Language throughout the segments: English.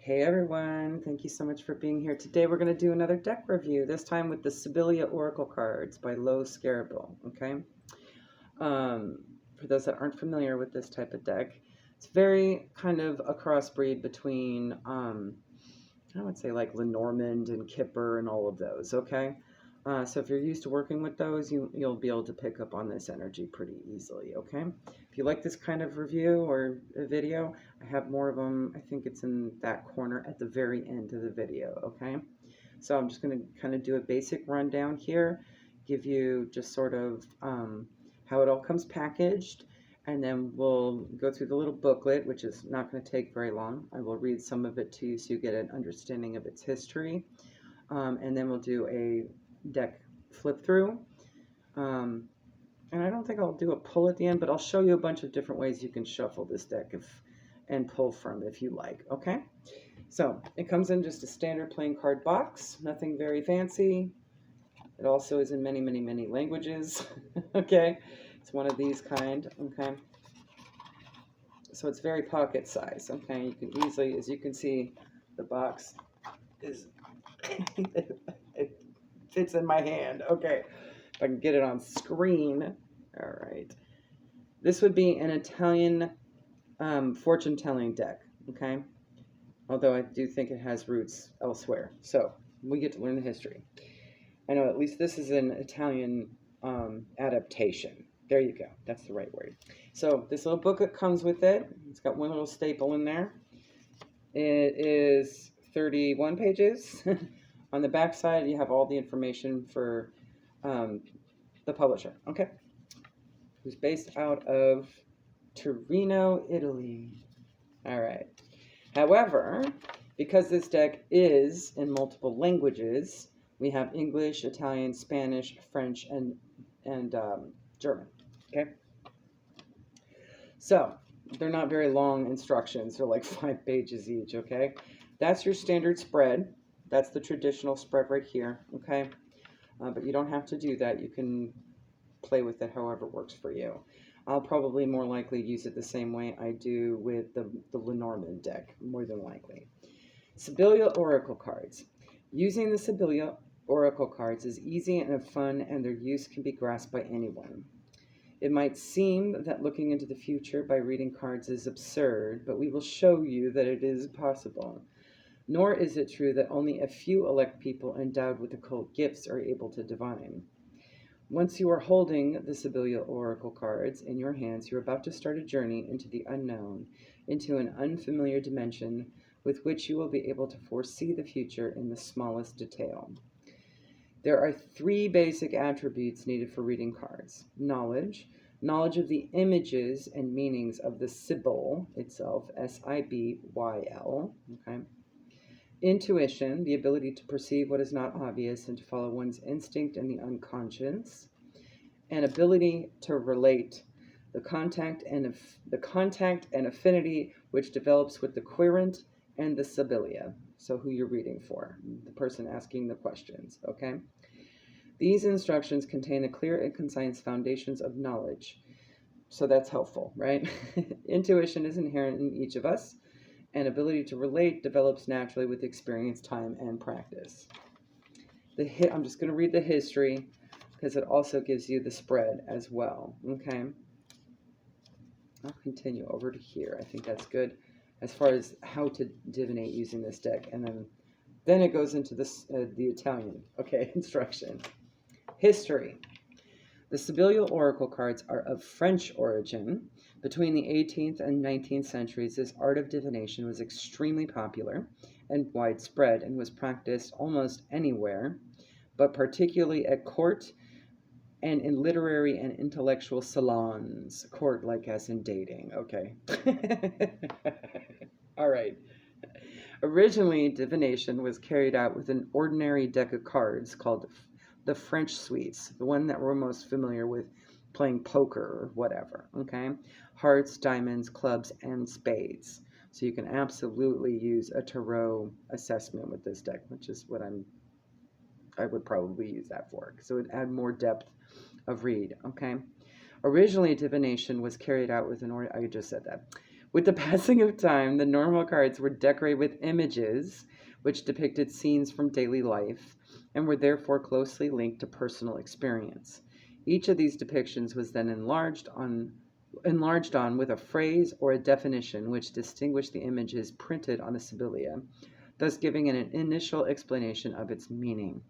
Hey everyone, thank you so much for being here. Today we're going to do another deck review, this time with the Sibilla Oracle Cards by Scarabeo, okay? For those that aren't familiar with this type of deck, it's very kind of a crossbreed between, I would say like Lenormand and Kipper and all of those, okay? So if you're used to working with those, you'll be able to pick up on this energy pretty easily, okay? If you like this kind of review or a video, I have more of them. I think it's in that corner at the very end of the video, okay? So I'm just going to kind of do a basic rundown here, give you just sort of how it all comes packaged, and then we'll go through the little booklet, which is not going to take very long. I will read some of it to you so you get an understanding of its history, and then we'll do a deck flip through. And I don't think I'll do a pull at the end, but I'll show you a bunch of different ways you can shuffle this deck and pull from if you like, okay? So it comes in just a standard playing card box, nothing very fancy. It also is in many, many, many languages, okay? It's one of these kind, okay? So it's very pocket size, okay? You can easily, as you can see, the box is, it fits in my hand, okay? If I can get it on screen. All right. This would be an Italian fortune-telling deck, okay? Although I do think it has roots elsewhere. So we get to learn the history. I know at least this is an Italian adaptation. There you go. That's the right word. So this little booklet comes with it. It's got one little staple in there. It is 31 pages. On the back side, you have all the information for the publisher, okay? Who's based out of Torino, Italy. All right. However, because this deck is in multiple languages, we have English, Italian, Spanish, French, and German, okay? So they're not very long instructions. They're like 5 pages each, okay? That's your standard spread. That's the traditional spread right here, okay? But you don't have to do that. You can play with it however works for you. I'll probably more likely use it the same way I do with the Lenormand deck, more than likely. Sibilla Oracle Cards. Using the Sibilla Oracle Cards is easy and fun, and their use can be grasped by anyone. It might seem that looking into the future by reading cards is absurd, but we will show you that it is possible. Nor is it true that only a few elect people endowed with occult gifts are able to divine. Once you are holding the Sibilla Oracle Cards in your hands, you're about to start a journey into the unknown, into an unfamiliar dimension with which you will be able to foresee the future in the smallest detail. There are 3 basic attributes needed for reading cards. Knowledge of the images and meanings of the Sibyl itself, S-I-B-Y-L, okay? Intuition, the ability to perceive what is not obvious and to follow one's instinct and the unconscious. And ability to relate, the contact and affinity which develops with the querent and the Sibilia. So who you're reading for, the person asking the questions, okay? These instructions contain the clear and concise foundations of knowledge. So that's helpful, right? Intuition is inherent in each of us, and ability to relate develops naturally with experience, time, and practice. I'm just going to read the history because it also gives you the spread as well, okay? I'll continue over to here. I think that's good as far as how to divinate using this deck, and then it goes into this the Italian, okay, instruction. History. The Sibilla Oracle cards are of French origin. Between the 18th and 19th centuries, this art of divination was extremely popular and widespread and was practiced almost anywhere, but particularly at court and in literary and intellectual salons. Court like as in dating, okay. All right. Originally, divination was carried out with an ordinary deck of cards called the French suites, the one that we're most familiar with playing poker or whatever, okay? Hearts, diamonds, clubs, and spades. So you can absolutely use a tarot assessment with this deck, which is what I would probably use that for. So it would add more depth of read, okay? Originally, divination was carried out with I just said that, With the passing of time, the normal cards were decorated with images which depicted scenes from daily life and were therefore closely linked to personal experience. Each of these depictions was then enlarged on with a phrase or a definition which distinguished the images printed on the Sibilia, thus giving an initial explanation of its meaning.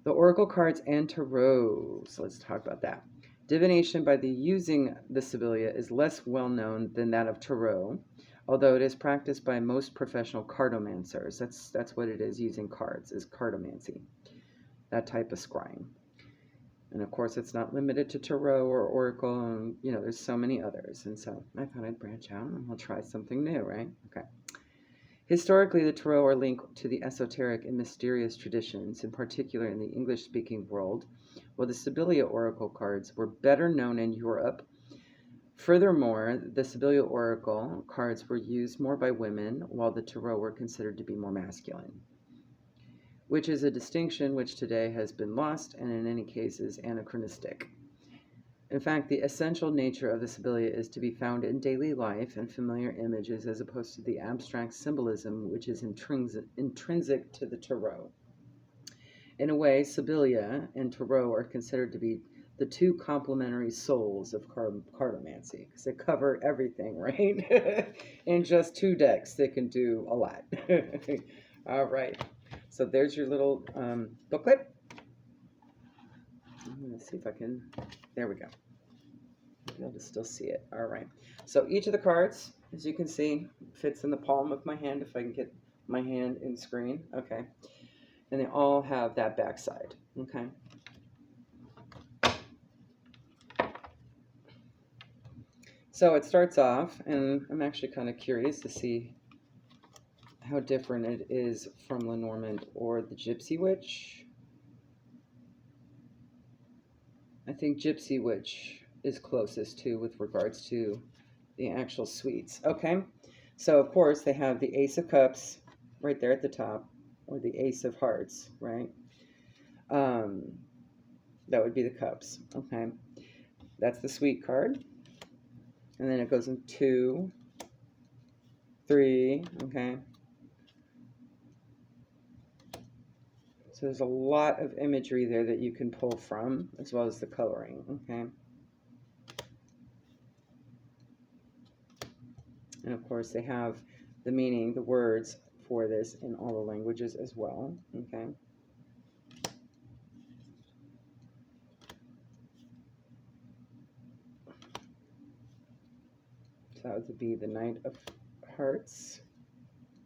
The oracle cards and tarot. So let's talk about that. Divination by the using the Sibilia is less well known than that of tarot, although it is practiced by most professional cartomancers. That's what it is, using cards, is cartomancy, that type of scrying. And of course, it's not limited to tarot or oracle, and there's so many others. And so I thought I'd branch out and we'll try something new, right? Okay. Historically, the tarot are linked to the esoteric and mysterious traditions, in particular in the English-speaking world, while the Sibilia Oracle cards were better known in Europe. Furthermore, the Sibilia Oracle cards were used more by women, while the tarot were considered to be more masculine, which is a distinction which today has been lost and in any case is anachronistic. In fact, the essential nature of the Sibilia is to be found in daily life and familiar images as opposed to the abstract symbolism which is intrinsic to the tarot. In a way, Sibilia and tarot are considered to be the two complementary souls of cartomancy, because they cover everything, right? In just 2 decks, they can do a lot. All right. So there's your little booklet. I'm going to see if I can, there we go. You'll be able to still see it. All right. So each of the cards, as you can see, fits in the palm of my hand, if I can get my hand in screen. Okay. And they all have that back side. Okay. So it starts off, and I'm actually kind of curious to see how different it is from Lenormand or the Gypsy Witch. I think Gypsy Witch is closest to with regards to the actual suites. Okay, so of course they have the Ace of Cups right there at the top, or the Ace of Hearts, right? That would be the cups. Okay, that's the suite card, and then it goes in 2, 3. Okay, so there's a lot of imagery there that you can pull from, as well as the coloring. Okay. And of course, they have the meaning, the words for this in all the languages as well. Okay. So that would be the Knight of Hearts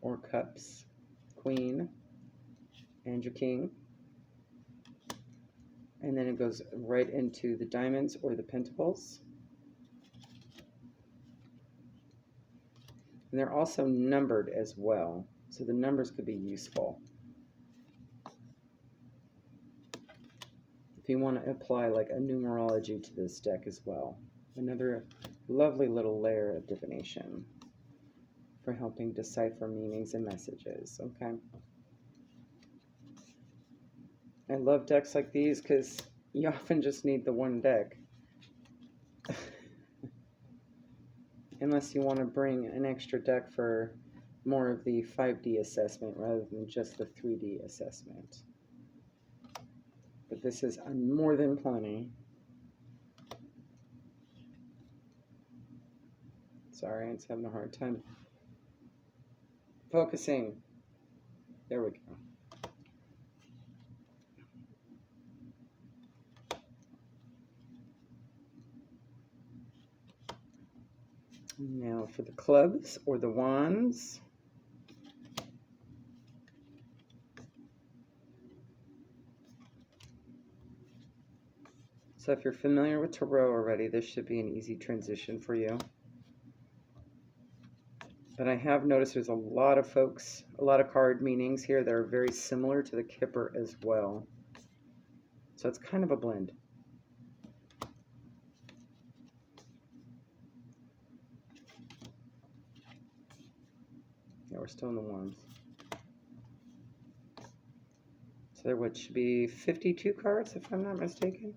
or Cups, Queen, and your King. And then it goes right into the Diamonds or the Pentacles. And they're also numbered as well, so the numbers could be useful if you want to apply like a numerology to this deck as well. Another lovely little layer of divination for helping decipher meanings and messages. Okay. I love decks like these because you often just need the one deck. Unless you want to bring an extra deck for more of the 5D assessment rather than just the 3D assessment. But this is more than plenty. Sorry, it's having a hard time focusing. There we go. Now for the clubs or the wands. So if you're familiar with tarot already, this should be an easy transition for you. But I have noticed there's a lot of folks, a lot of card meanings here that are very similar to the Kipper as well. So it's kind of a blend. Yeah, we're still in the wands. So there should be 52 cards, if I'm not mistaken.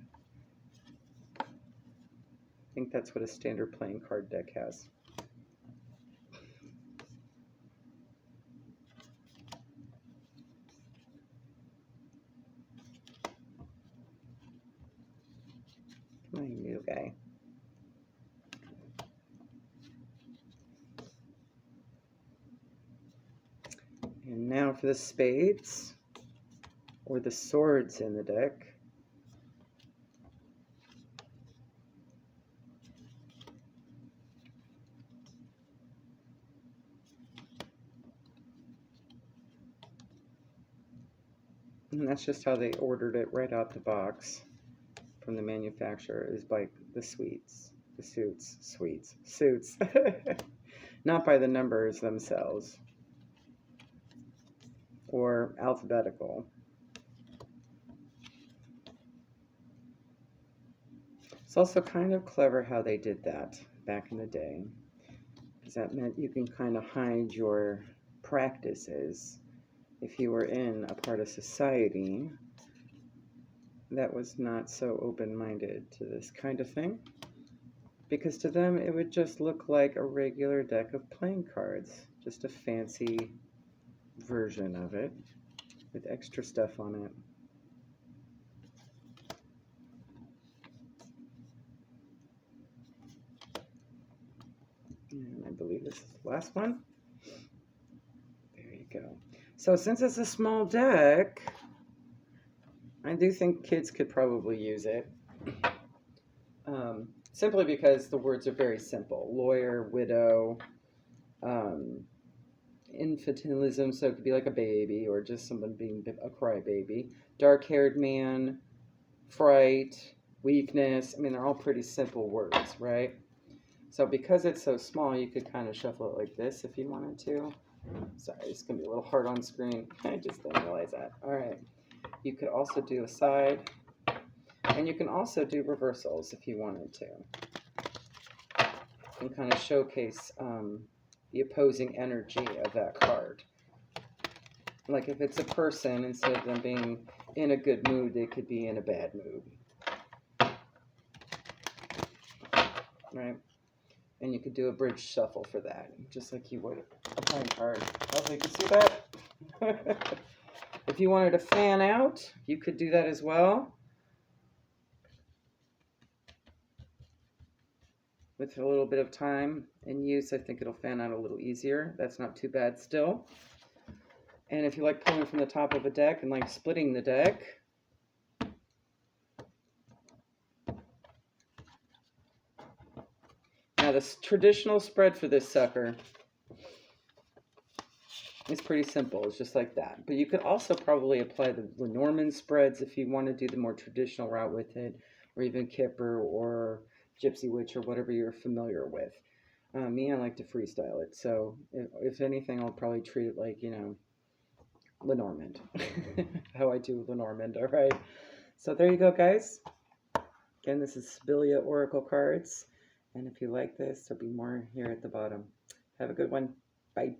I think that's what a standard playing card deck has. My new guy. And now for the spades, or the swords in the deck. And that's just how they ordered it right out the box from the manufacturer, is by the suits. Not by the numbers themselves or alphabetical. It's also kind of clever how they did that back in the day, because that meant you can kind of hide your practices if you were in a part of society that was not so open-minded to this kind of thing, because to them it would just look like a regular deck of playing cards, just a fancy version of it with extra stuff on it. And I believe this is the last one. There you go. So since it's a small deck, I do think kids could probably use it. Simply because the words are very simple. Lawyer, widow, infantilism, so it could be like a baby or just someone being a crybaby. Dark-haired man, fright, weakness. I mean, they're all pretty simple words, right? So because it's so small, you could kind of shuffle it like this if you wanted to. Sorry, it's going to be a little hard on screen. I just didn't realize that. All right. You could also do a side, and you can also do reversals if you wanted to. And kind of showcase the opposing energy of that card. Like if it's a person, instead of them being in a good mood, they could be in a bad mood. Right? And you could do a bridge shuffle for that, just like you would a playing card. Hopefully you can see that. If you wanted to fan out, you could do that as well. With a little bit of time and use, I think it'll fan out a little easier. That's not too bad still. And if you like pulling from the top of a deck and like splitting the deck, now the traditional spread for this sucker is pretty simple. It's just like that. But you could also probably apply the Lenormand spreads if you want to do the more traditional route with it, or even Kipper or Gypsy Witch or whatever you're familiar with. Me, I like to freestyle it. So if anything, I'll probably treat it like, you know, Lenormand. How I do Lenormand, all right? So there you go, guys. Again, this is Sibilla Oracle Cards. And if you like this, there'll be more here at the bottom. Have a good one. Bye.